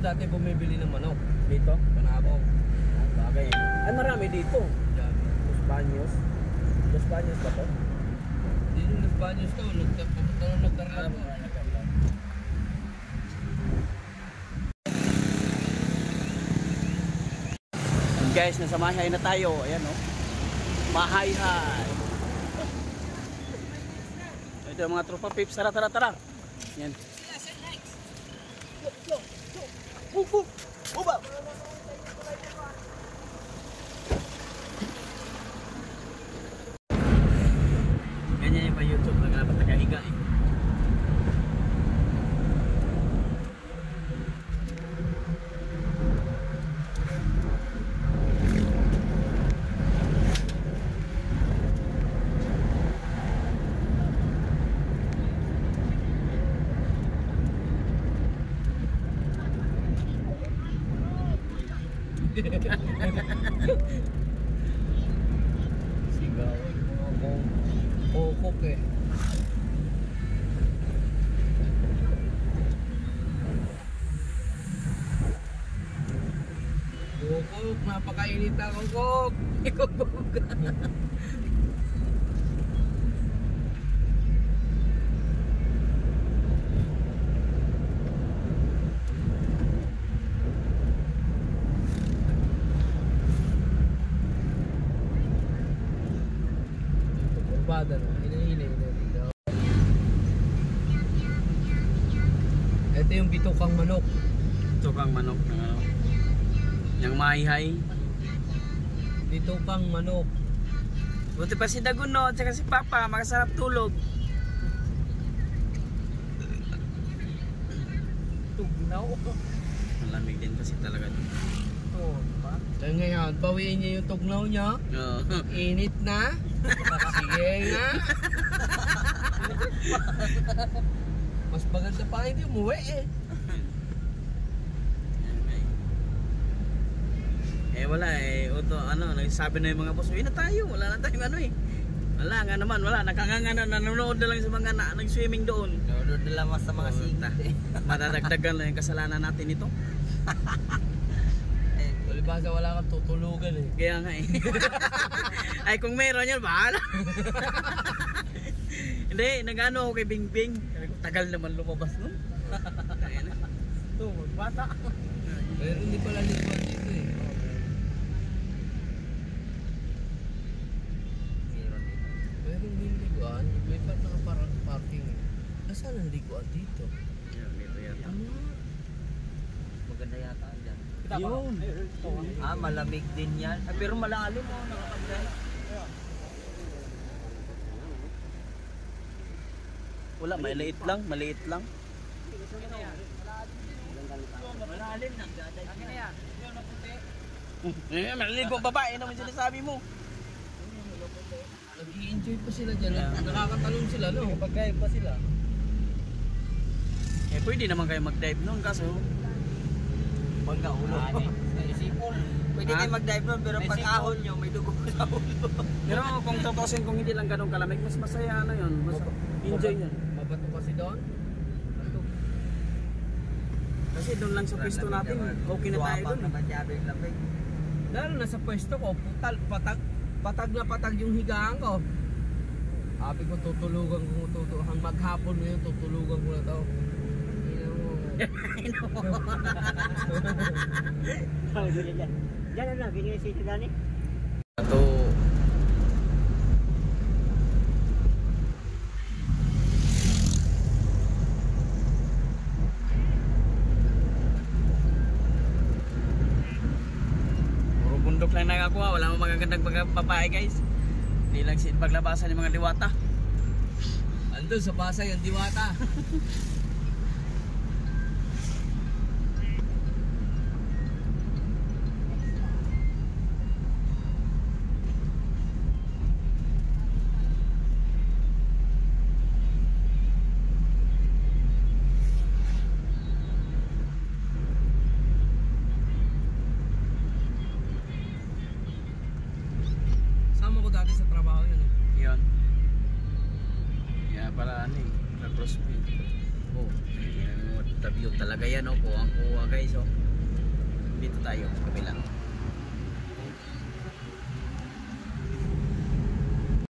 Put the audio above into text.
dati bumibili ng manok. Dito? Panabong. Bagay. Ay, marami dito. Los Baños. Los Baños ba to? Hindi nung Los Baños to. Pupunta nung nagdarlan mo. Guys, nasa Mahayhay na tayo. Ayan o. Mahayhay. Ito yung mga tropa pips. Tara, tara, tara. Yan. Uba! Ganyan yung pa YouTube. Naglapat na kahiga eh. Sigawan mo akong kokok eh. Kokok, napakainit na kokok. Kokok. Kurbada na, hinahinay na dito. Ito yung bitukang manok. Bitukang manok ng ano. Yung Mahayhay. Bitukang manok. Buti pa si Daguno at saka si Papa, makasarap tulog. Tugnaw. Malamig din kasi talaga. Oo, diba? Kaya ngayon, bawiin niya yung tugnaw niya. Oo. Init na. Sige nga. Mas maganda pa hindi umuwi eh. Eh wala eh, Oto, ano, nagsabi na yung mga boss, uwi na tayo, wala na tayong ano eh. Wala nga naman, wala, nakanganga na, nanonood na lang sa mga nag-swimming doon. Nanonood na lang sa mga singit eh. Matadagdagan lang yung kasalanan natin ito. Palibasa wala kang tutulugan eh. Kaya nga eh. Ay kung meron yan, bahala. Hindi, nag-ano ako kay Bingbing. Tagal naman lumabas nun. Ito, magbata. Pero hindi pala likuan dito eh. Meron din likuan. May parang parking. Nasaan ang likuan dito? Yan, dito yata. Maganda yata dyan. Yun. Malamig din yan. Pero malalim mo, nakapagdala. Wala, maliit lang, maliit lang. Malalim na. Akin na yan. Maliligo babae naman sinasabi mo. Nag-i-enjoy pa sila dyan. Nakakatalon sila, no? Pag-dive pa sila. Eh pwede naman kayo mag-dive noon kaso Pag naulo. Sipol. Pwede kayo mag-dive nun, pero pag ahon nyo, may dugo sa ulo. pero kung tutusin, kung hindi lang ganun kalamig, mas masaya ano yun, mas enjoy yun. Mabato kasi doon. Kasi doon lang sa pwesto natin, okay na tayo doon. Lalo na sa pwesto ko, patag na patag yung higaan ko. Sabi ko tutulugan ko, maghapon mo yun, tutulugan ko na to. Diyan na, binigay si Dani. Ito. Puro bundok lang nakakuha, wala mong magagandang babae guys. Hindi lang paglabasan ng mga diwata. Andun sa Pasay ang diwata. Sama ko dati sa trabaho yun eh. Yun. Kaya pala ano eh, crossfit. Oh, the view talaga yan, oh. Kuha guys, oh. Dito tayo sa kabila.